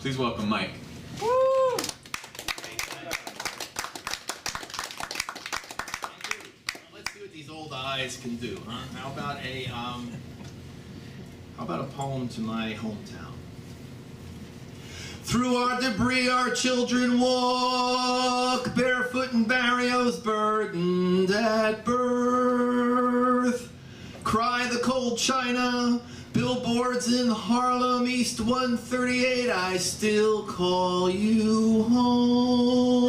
Please welcome Mike. Woo! Let's see what these old eyes can do, huh? How about a poem to my hometown? Through our debris our children walk, barefoot and barrios burdened at birth. Cry the cold china, billboards in Harlem, East 138, I still call you home.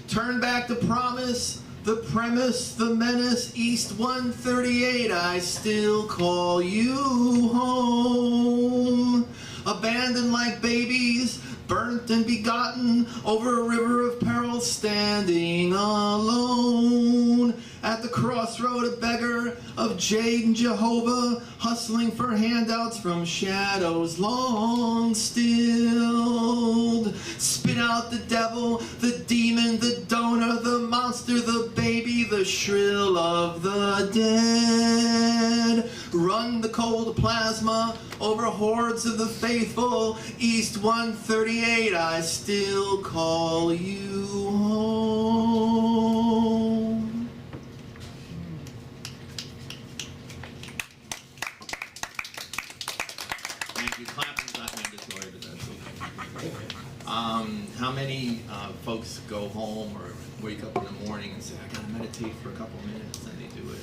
Turn back the promise, the premise, the menace, East 138, I still call you home. Abandoned like babies, burnt and begotten, over a river of peril, standing alone. At the crossroad, a beggar of jade and Jehovah, hustling for handouts from shadows long stilled. Spit out the devil, the demon, the donor, the monster, the baby, the shrill of the dead. Run the cold plasma over hordes of the faithful, East 138, I still call you home. Thank you. Clapping's not mandatory, but that's okay. How many folks go home or wake up in the morning and say, I gotta meditate for a couple minutes, and they do it?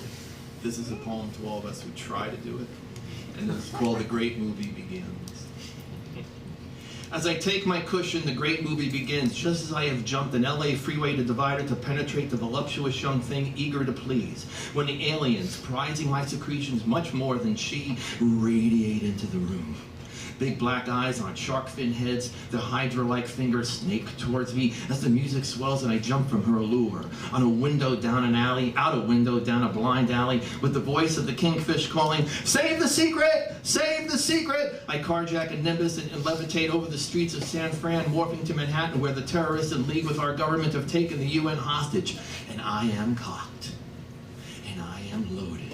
This is a poem to all of us who try to do it, and it's called The Great Movie Begins. As I take my cushion, the great movie begins, just as I have jumped an LA freeway divider to penetrate the voluptuous young thing eager to please, when the aliens, prizing my secretions much more than she, radiate into the room. Big black eyes on shark fin heads, their hydra-like fingers snake towards me as the music swells and I jump from her allure. On a window down an alley, out a window down a blind alley, with the voice of the kingfish calling, "Save the secret! Save the secret!" I carjack a Nimbus and levitate over the streets of San Fran, morphing to Manhattan, where the terrorists in league with our government have taken the UN hostage. And I am cocked. And I am loaded.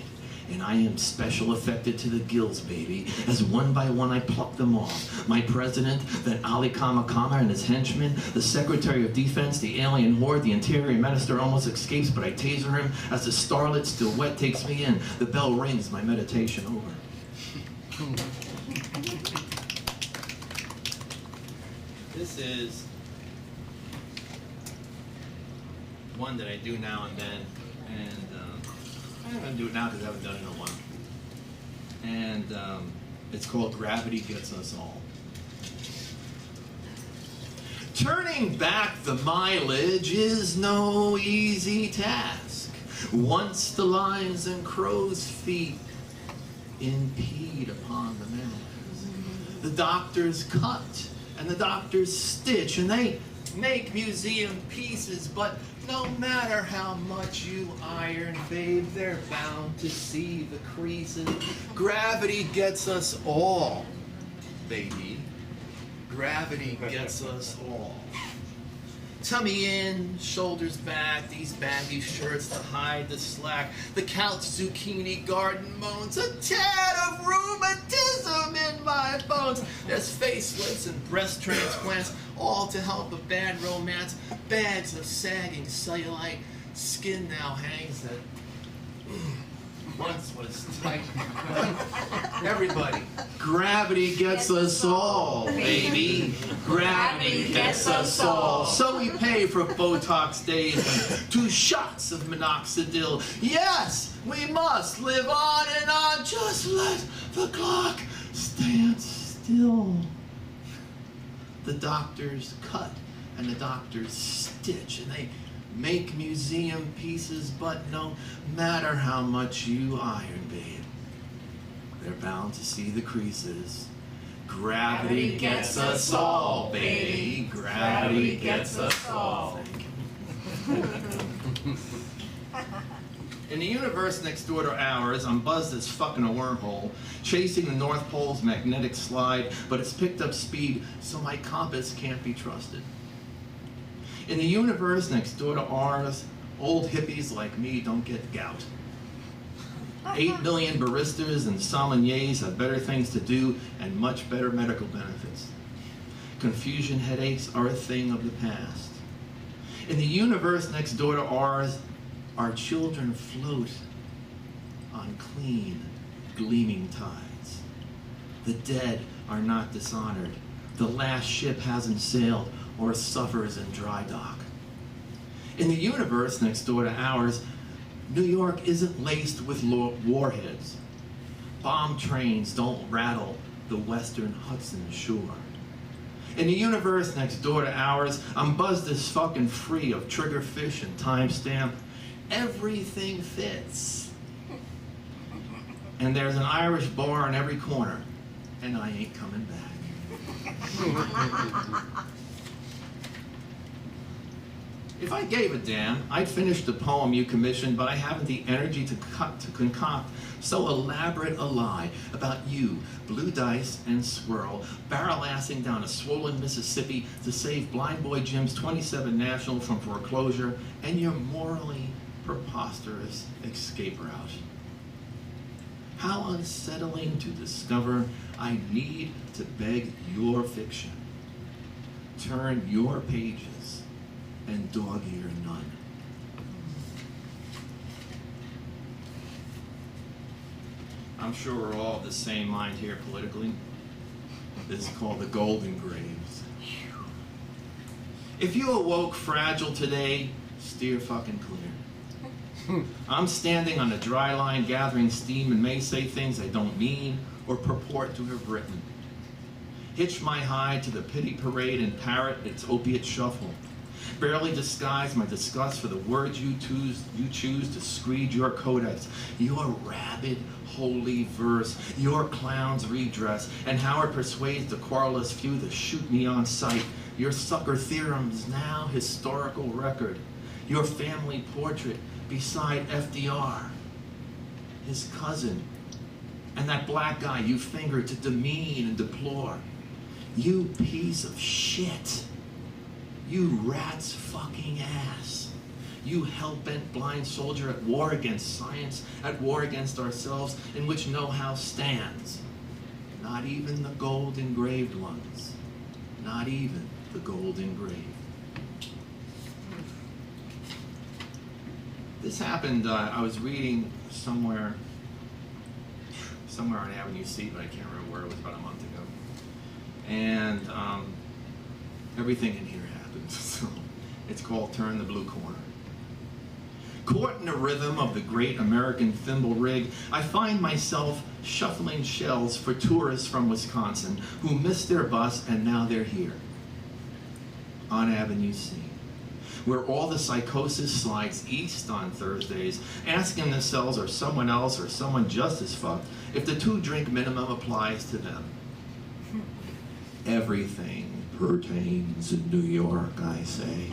And I am special affected to the gills, baby, as one by one I pluck them off. My president, then Ali Kamakama and his henchmen, the Secretary of Defense, the alien horde, the Interior Minister almost escapes, but I taser him as the starlet, still wet, takes me in. The bell rings, my meditation over. This is one that I do now and then, and I'm going to do it now because I haven't done it in a while. And it's called Gravity Gets Us All. Turning back the mileage is no easy task. Once the lines and crow's feet impede upon the mass. The doctors cut and the doctors stitch and they make museum pieces, but no matter how much you iron, babe, they're bound to see the creases. Gravity gets us all, baby. Gravity gets us all. Tummy in, shoulders back, these baggy shirts to hide the slack. The couch zucchini garden moans, a tad of rheumatism in my bones. There's facelifts and breast transplants, all to help a bad romance. Bags of sagging cellulite, skin now hangs that once was tight. Everybody, gravity gets us all, baby. Gravity gets us all. So we pay for Botox days and 2 shots of minoxidil. Yes, we must live on and on. Just let the clock stand still. The doctors cut and the doctors stitch and they make museum pieces, but no matter how much you iron, babe, they're bound to see the creases. Gravity gets us all, baby. Gravity gets us all. Thank you. In the universe next door to ours, I'm buzzed as fucking a wormhole, chasing the North Pole's magnetic slide, but it's picked up speed, so my compass can't be trusted. In the universe next door to ours, old hippies like me don't get gout. 8 million baristas and sommeliers have better things to do and much better medical benefits. Confusion headaches are a thing of the past. In the universe next door to ours, our children float on clean, gleaming tides. The dead are not dishonored. The last ship hasn't sailed or suffers in dry dock. In the universe next door to ours, New York isn't laced with warheads. Bomb trains don't rattle the western Hudson shore. In the universe next door to ours, I'm buzzed as fucking free of triggerfish and timestamp. Everything fits. And there's an Irish bar in every corner, and I ain't coming back. If I gave a damn, I'd finish the poem you commissioned, but I haven't the energy to concoct so elaborate a lie about you, blue dice and swirl, barrel-assing down a swollen Mississippi to save Blind Boy Jim's 27 National from foreclosure and your morally preposterous escape route. How unsettling to discover I need to beg your fiction. Turn your pages and dog-ear none. I'm sure we're all of the same mind here politically. This is called the Golden Graves. If you awoke fragile today, steer fucking clear. I'm standing on the dry line gathering steam and may say things I don't mean or purport to have written. Hitch my hide to the pity parade and parrot its opiate shuffle. Barely disguise my disgust for the words you choose to screed your codex, your rabid holy verse, your clown's redress, and how it persuades the querulous few to shoot me on sight, your sucker theorem's now historical record, your family portrait beside FDR, his cousin, and that black guy you fingered to demean and deplore. You piece of shit. You rat's fucking ass. You hell-bent blind soldier at war against science, at war against ourselves, in which no house stands. Not even the gold engraved ones. Not even the gold engraved. This happened, I was reading somewhere on Avenue C, but I can't remember where it was, about a month ago. And everything in here happened. So it's called Turn the Blue Corner. Caught in the rhythm of the great American thimble rig, I find myself shuffling shells for tourists from Wisconsin who missed their bus and now they're here. On Avenue C, where all the psychosis slides east on Thursdays, asking themselves or someone else or someone just as fucked if the 2-drink minimum applies to them. Everything pertains in New York, I say.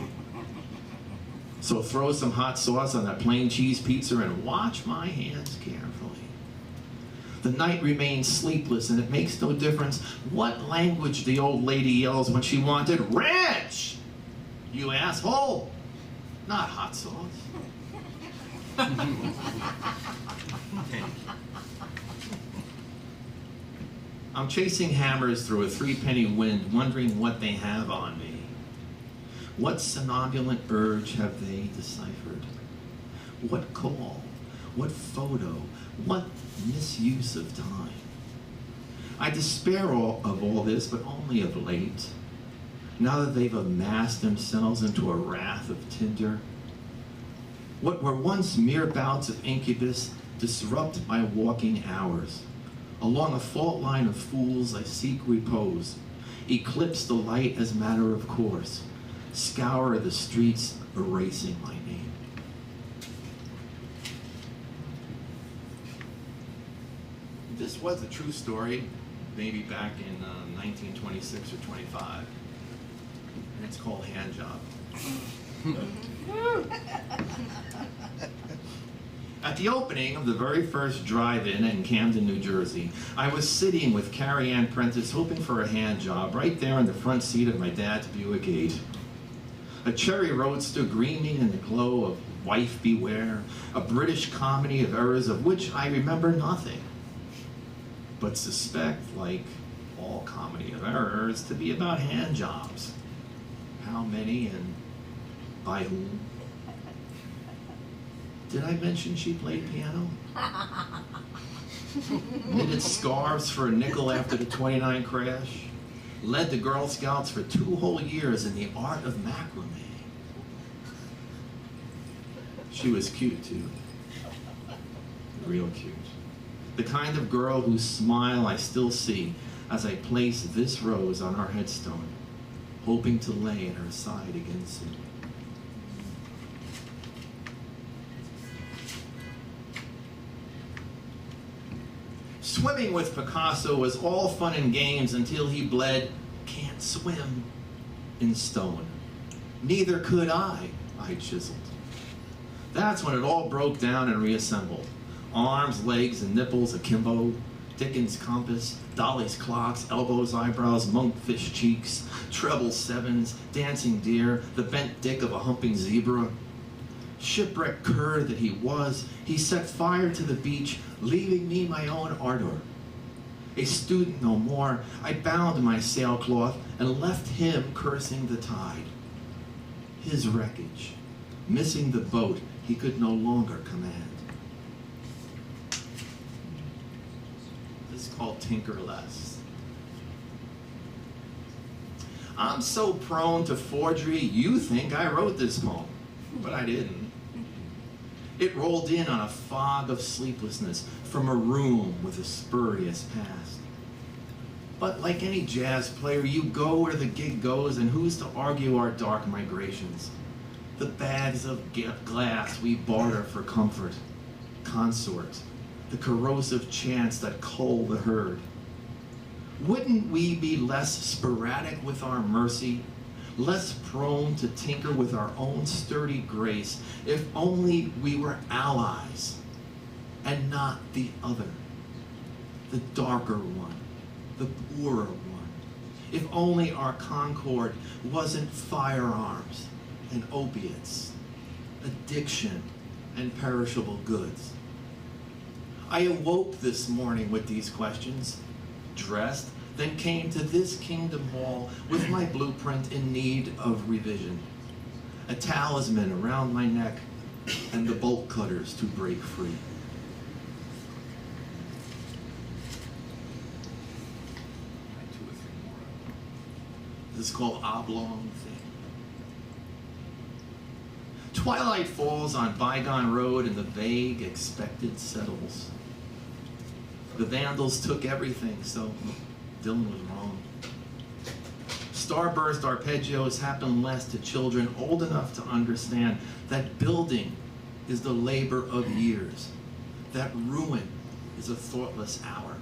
So throw some hot sauce on that plain cheese pizza and watch my hands carefully. The night remains sleepless and it makes no difference what language the old lady yells when she wanted ranch. You asshole, not hot sauce. I'm chasing hammers through a 3-penny wind, wondering what they have on me. What somnambulant urge have they deciphered? What call? What photo? What misuse of time? I despair of all this, but only of late. Now that they've amassed themselves into a wrath of tinder. What were once mere bouts of incubus disrupt my walking hours. Along a fault line of fools I seek repose, eclipse the light as matter of course, scour the streets erasing my name. This was a true story, maybe back in 1926 or 25, and it's called Hand Job. At the opening of the very first drive-in in Camden, New Jersey, I was sitting with Carrie Ann Prentice hoping for a hand job right there in the front seat of my dad's Buick 8. A cherry roadster gleaming in the glow of Wife Beware, a British comedy of errors of which I remember nothing, but suspect, like all comedy of errors to be about hand jobs. How many and by whom? Did I mention she played piano? Knitted scarves for a nickel after the 29 crash. Led the Girl Scouts for 2 whole years in the art of macrame. She was cute too. Real cute. The kind of girl whose smile I still see as I place this rose on our headstone, hoping to lay at her side again soon. Swimming with Picasso was all fun and games until he bled, "Can't swim," in stone. Neither could I chiseled. That's when it all broke down and reassembled. Arms, legs, and nipples akimbo, Dickens' compass, Dolly's clocks, elbows, eyebrows, monkfish cheeks, treble sevens, dancing deer, the bent dick of a humping zebra. Shipwreck cur that he was, he set fire to the beach, leaving me my own ardor. A student no more, I bound my sailcloth and left him cursing the tide. His wreckage, missing the boat he could no longer command. This is called Tinker Less. I'm so prone to forgery, you think I wrote this poem, but I didn't. It rolled in on a fog of sleeplessness from a room with a spurious past. But like any jazz player, you go where the gig goes, and who's to argue our dark migrations? The bags of glass we barter for comfort, consort, the corrosive chants that cull the herd. Wouldn't we be less sporadic with our mercy, less prone to tinker with our own sturdy grace, if only we were allies and not the other, the darker one, the poorer one? If only our concord wasn't firearms and opiates, addiction and perishable goods. I awoke this morning with these questions, dressed, then came to this Kingdom Hall with my blueprint in need of revision. A talisman around my neck and the bolt cutters to break free. This is called Oblong Thing. Twilight falls on bygone road and the vague expected settles. The vandals took everything, so Dylan was wrong. Starburst arpeggios happen less to children old enough to understand that building is the labor of years, that ruin is a thoughtless hour.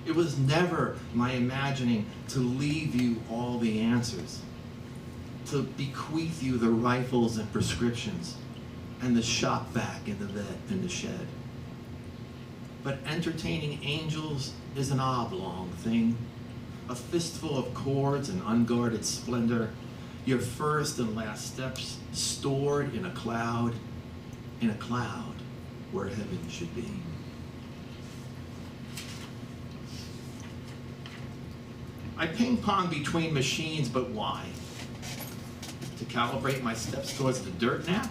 It was never my imagining to leave you all the answers, to bequeath you the rifles and prescriptions, and the shop vac in the shed. But entertaining angels is an oblong thing, a fistful of chords and unguarded splendor, your first and last steps stored in a cloud where heaven should be. I ping-pong between machines, but why? To calibrate my steps towards the dirt nap?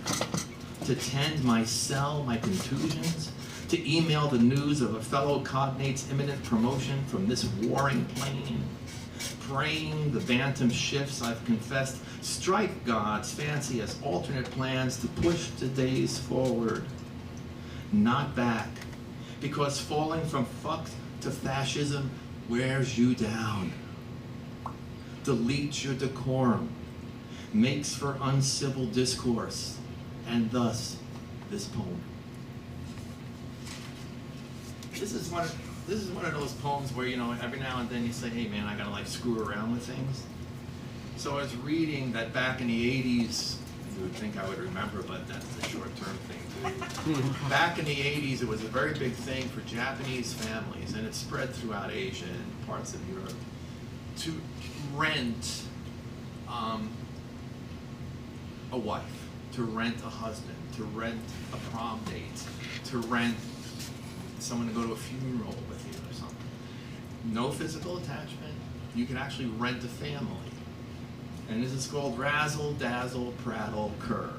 To tend my cell, my contusions? To email the news of a fellow cognate's imminent promotion from this warring plane? Praying the bantam shifts I've confessed strike God's fancy as alternate plans to push the days forward, not back, because falling from fucked to fascism wears you down, deletes your decorum, makes for uncivil discourse, and thus this poem. This is one of those poems where, you know, every now and then you say, hey man, I gotta like screw around with things. So I was reading that back in the 80s, you would think I would remember, but that's a short-term thing too. Back in the 80s, it was a very big thing for Japanese families, and it spread throughout Asia and parts of Europe, to rent a wife, to rent a husband, to rent a prom date, to rent someone to go to a funeral with you or something. No physical attachment. You can actually rent a family. And this is called razzle, dazzle, prattle, cur.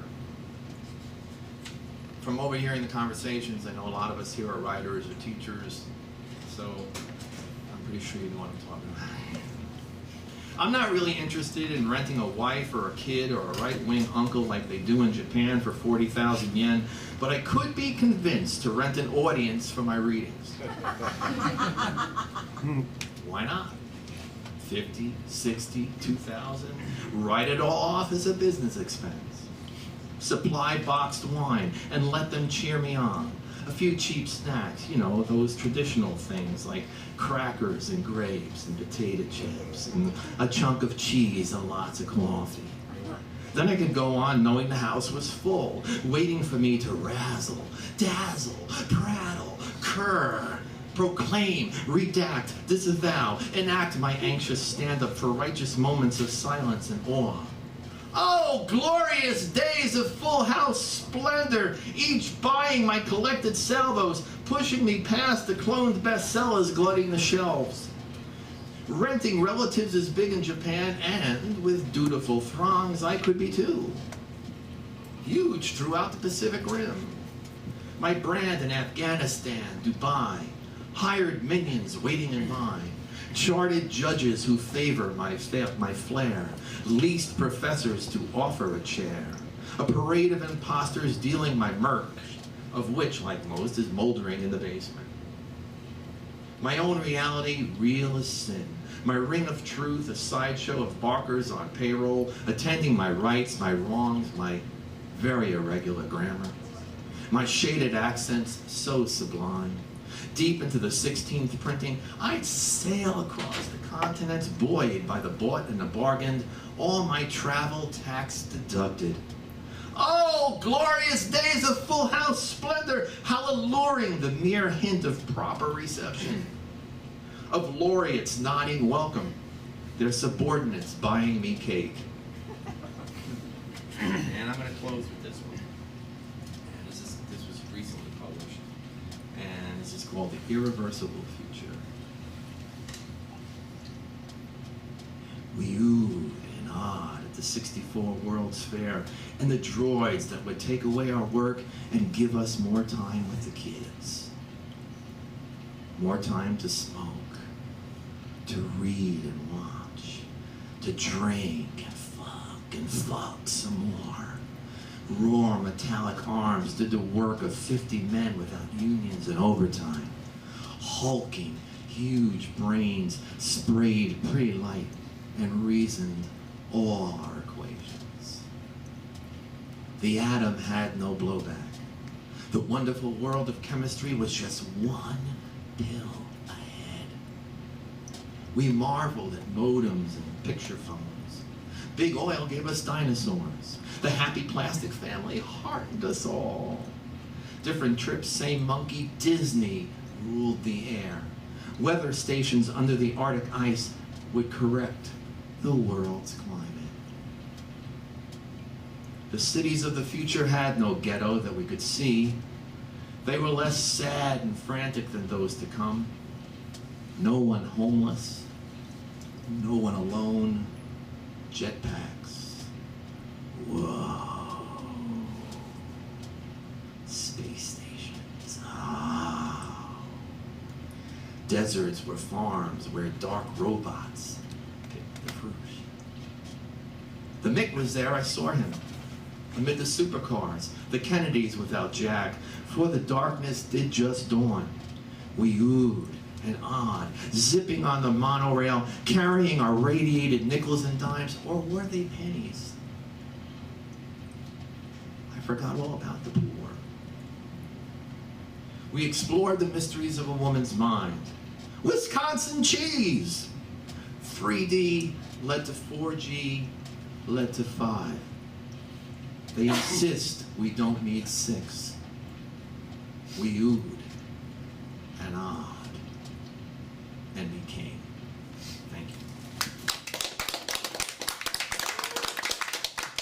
From overhearing the conversations, I know a lot of us here are writers or teachers, so I'm pretty sure you know what I'm talking about. I'm not really interested in renting a wife or a kid or a right-wing uncle like they do in Japan for 40,000 yen, but I could be convinced to rent an audience for my readings. Why not? 50, 60, 2,000, write it all off as a business expense. Supply boxed wine and let them cheer me on. A few cheap snacks, you know, those traditional things like crackers and grapes and potato chips and a chunk of cheese and lots of coffee. Then I could go on knowing the house was full, waiting for me to razzle, dazzle, prattle, cur, proclaim, redact, disavow, enact my anxious stand-up for righteous moments of silence and awe. Oh, glorious days of full house splendor, each buying my collected salvos, pushing me past the cloned bestsellers glutting the shelves. Renting relatives is big in Japan, and with dutiful throngs I could be too. Huge throughout the Pacific Rim. My brand in Afghanistan, Dubai, hired minions waiting in line. Charted judges who favor my flair, leased professors to offer a chair, a parade of imposters dealing my merch, of which, like most, is moldering in the basement. My own reality, real as sin. My ring of truth, a sideshow of barkers on payroll, attending my rights, my wrongs, my very irregular grammar. My shaded accents, so sublime. Deep into the 16th printing, I'd sail across the continents, buoyed by the bought and the bargained, all my travel tax deducted. Oh, glorious days of full house splendor, how alluring the mere hint of proper reception. Of laureates nodding welcome, their subordinates buying me cake. And I'm going to close with this one. And this was recently published. And this is called The Irreversible Future. We oohed and awed at the 64 World's Fair and the droids that would take away our work and give us more time with the kids. More time to smoke, to read and watch, to drink and fuck some more. Raw metallic arms did the work of 50 men without unions and overtime. Hulking, huge brains sprayed pretty light and reasoned all our equations. The atom had no blowback. The wonderful world of chemistry was just one pill ahead. We marveled at modems and picture phones. Big oil gave us dinosaurs. The happy plastic family heartened us all. Different trips, same monkey, Disney ruled the air. Weather stations under the Arctic ice would correct the world's climate. The cities of the future had no ghetto that we could see. They were less sad and frantic than those to come. No one homeless, no one alone. Jetpacks. Whoa. Space stations. Oh. Deserts were farms where dark robots picked the fruit. The Mick was there, I saw him. Amid the supercars, the Kennedys without Jack, for the darkness did just dawn. We oohed and odd, zipping on the monorail, carrying our radiated nickels and dimes, or were they pennies? I forgot all about the poor. We explored the mysteries of a woman's mind. Wisconsin cheese! 3D led to 4G, led to 5. They insist we don't need 6. We oohed and awed and became